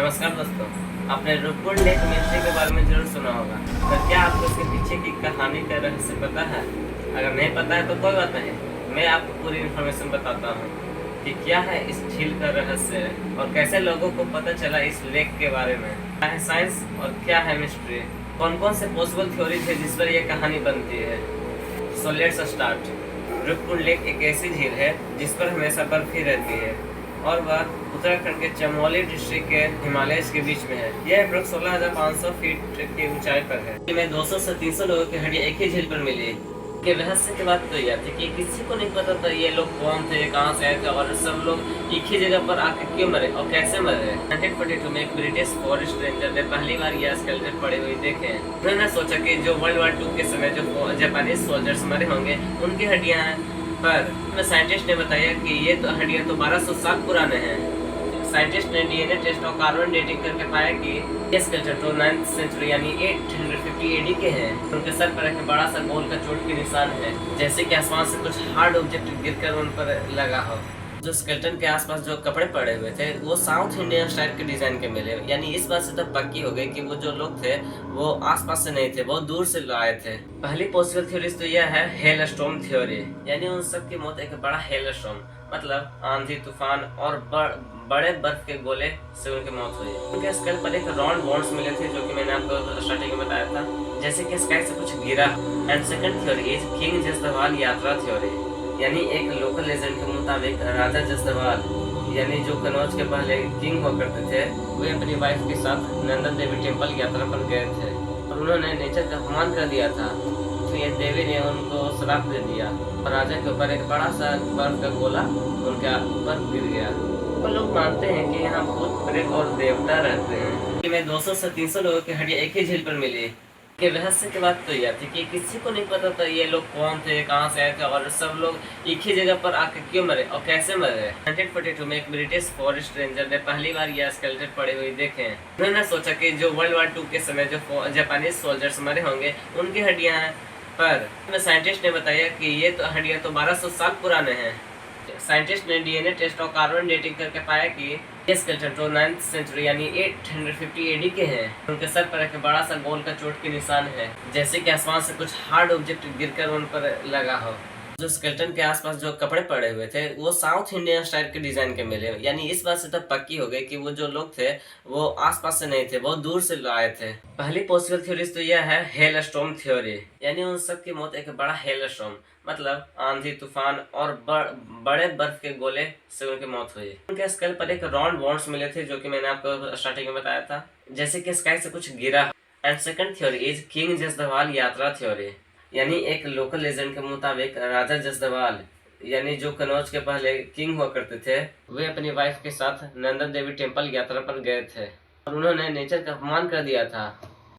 नमस्कार दोस्तों, आपने रूपकुंड लेक मिस्ट्री के बारे में जरूर सुना होगा। तो क्या आपको इसके पीछे की कहानी का रहस्य पता है? अगर नहीं पता है तो कोई बात नहीं, मैं आपको पूरी इन्फॉर्मेशन बताता हूँ कि क्या है इस झील का रहस्य और कैसे लोगों को पता चला इस लेक के बारे में। क्या है साइंस और क्या है मिस्ट्री, कौन कौन से पॉसिबल थ्योरीज है जिस पर यह कहानी बनती है। So let's start. Roopkund lake एक ऐसी झील है जिस पर हमेशा बर्फ ही रहती है और वह उत्तराखंड के चमोली डिस्ट्रिक्ट के हिमालय के बीच में है। यह अप्रॉक्स 16,500 फीट की ऊंचाई पर है। इसमें 200 से 300 लोगों की हड्डियां एक ही झील पर मिली। के रहस्य की बात तो यह थी कि किसी को नहीं पता था ये लोग कौन थे, कहां से आए थे और सब लोग एक ही जगह पर आकर क्यों मरे और कैसे मरे। 1942 में एक ब्रिटिश फॉरेस्ट रेंजर ने पहली बार यह स्केलेटन पड़े हुए देखे। उन्होंने सोचा कि जो वर्ल्ड वॉर 2 के समय जो जापानीज सोल्जर्स मरे होंगे उनकी हड्डियां हैं, पर साइंटिस्ट ने बताया कि ये तो हड्डियां तो 1200 साल पुराने हैं। साइंटिस्ट ने डीएनए टेस्ट और कार्बन डेटिंग करके पाया कि ये स्केलेटन तो 9th सेंचुरी यानी 850 एडी के हैं। उनके सर पर एक बड़ा सा गोल का चोट के निशान है, जैसे कि आसमान से कुछ हार्ड ऑब्जेक्ट गिरकर उन पर लगा हो। जो स्केलेटन के आसपास जो कपड़े पड़े हुए थे वो साउथ इंडियन स्टाइल के डिजाइन के मिले, यानी इस बात से तो पक्की हो गई कि वो जो लोग थे वो आसपास से नहीं थे, बहुत दूर से आए थे। पहली पॉसिबल थ्योरी तो यह है हेलस्टॉर्म थ्योरी, यानी उन सब की मौत एक बड़ा हेलस्टॉर्म मतलब आंधी तूफान और बड़े बर्फ के गोले से उनकी मौत हुई। उनके स्कल पर एक राउंड बॉन्ड्स मिले थे जो कि मैंने आपको स्टार्टिंग में बताया था, जैसे कि स्काई से कुछ गिरा। And second theory is king जसदवाल यात्रा थ्योरी, यानी एक लोकल लेजेंड के मुताबिक राजा जसदवाल यानी जो कनौज के पहले किंग हुआ करते थे, वे अपनी वाइफ के साथ नंदन देवी टेम्पल यात्रा पर गए थे और उन्होंने नेचर का अपमान कर दिया था, इसलिए देवी ने उनको श्राप दे दिया और राजा के ऊपर एक बड़ा सा बर्फ का गोला उनके ऊपर गिर गया। तो लोग मानते हैं कि यहाँ भूत प्रेत और देवता रहते हैं। में 200 से 300 लोगों की हड्डियां एक ही झील पर मिली। के रहस्य की बात तो यह थी कि किसी को नहीं पता था ये लोग कौन थे, कहां से आए थे और सब लोग एक ही जगह पर आकर क्यों मरे और कैसे मरे। 1942 में एक ब्रिटिश फॉरेस्ट रेंजर ने पहली बार यह स्केलेटन पड़े हुए देखे। उन्होंने सोचा कि जो वर्ल्ड वॉर 2 के समय जो जापानीज सोल्जर्स मरे होंगे उनकी हड्डियां हैं, पर साइंटिस्ट ने बताया कि ये तो हड्डियां तो 1200 साल पुराने हैं। साइंटिस्ट ने डीएनए टेस्ट और कार्बन डेटिंग करके पाया कि ये स्केलेटन तो 9th सेंचुरी यानी 850 एडी के हैं। उनके सर पर एक बड़ा सा गोल का चोट के निशान है, जैसे कि आसमान से कुछ हार्ड ऑब्जेक्ट गिरकर उन पर लगा हो। जो स्केलेटन के आसपास जो कपड़े पड़े हुए थे वो साउथ इंडियन स्टाइल के डिजाइन के मिले, यानी इस बात से तो पक्की हो गई कि वो जो लोग थे वो आसपास से नहीं थे, बहुत दूर से आए थे। पहली पॉसिबल थ्योरी तो यह है हेलस्टॉर्म थ्योरी, यानी उन सब की मौत एक बड़ा हेलस्टॉर्म मतलब आंधी तूफान और बड़े बर्फ के गोले से उनकी मौत हुई। उनके स्कल पर एक राउंड बॉन्ड्स मिले थे जो कि मैंने आपको स्टार्टिंग में बताया था, जैसे कि स्काई से कुछ गिरा। And second theory is king जसदवाल यात्रा थ्योरी, यानी एक लोकल लेजेंड के मुताबिक राजा जसदवाल यानी जो कनौज के पहले किंग हुआ करते थे, वे अपनी वाइफ के साथ नंदन देवी टेम्पल यात्रा पर गए थे और उन्होंने नेचर का अपमान कर दिया था,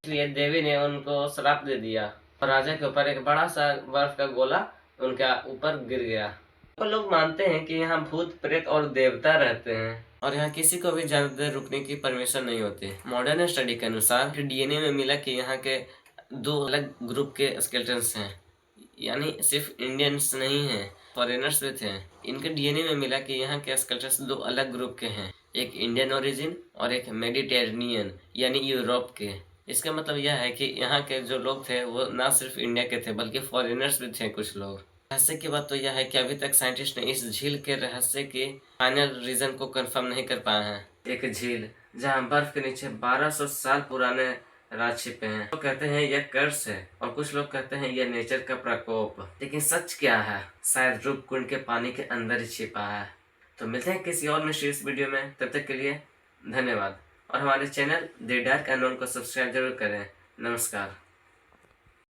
इसलिए देवी ने उनको श्राप दे दिया और राजा के ऊपर एक बड़ा सा बर्फ का गोला उनके ऊपर गिर गया। तो लोग मानते हैं कि यहाँ भूत प्रेत और देवता रहते हैं और यहाँ किसी को भी ज्यादा देर रुकने की परमिशन नहीं होती। मॉडर्न स्टडी के अनुसार डीएनए में मिला कि यहाँ के 2 अलग ग्रुप के स्केलेटन्स हैं, यानी सिर्फ इंडियंस नहीं हैं, फॉरेनर्स भी थे। इनके डीएनए में मिला कि यहाँ के स्केलेटन्स 2 अलग ग्रुप के हैं, एक इंडियन ओरिजिन और एक मेडिटेरेनियन यानी यूरोप के। इसका मतलब यह है कि यहाँ के जो लोग थे वो ना सिर्फ इंडिया के थे बल्कि फॉरेनर्स भी थे कुछ लोग। रहस्य की बात तो यह है कि अभी तक साइंटिस्ट ने इस झील के रहस्य के फाइनल रीजन को कंफर्म नहीं कर पाए हैं। एक झील जहाँ बर्फ के नीचे 1200 साल पुराने राज छिपे हैं। तो कहते हैं यह कर्स है और कुछ लोग कहते हैं यह नेचर का प्रकोप, लेकिन सच क्या है शायद रूपकुंड के पानी के अंदर ही छिपा है। तो मिलते हैं किसी और मिस्टीरियस वीडियो में, तब तक के लिए धन्यवाद और हमारे चैनल द डार्क अननोन को सब्सक्राइब जरूर करें। नमस्कार।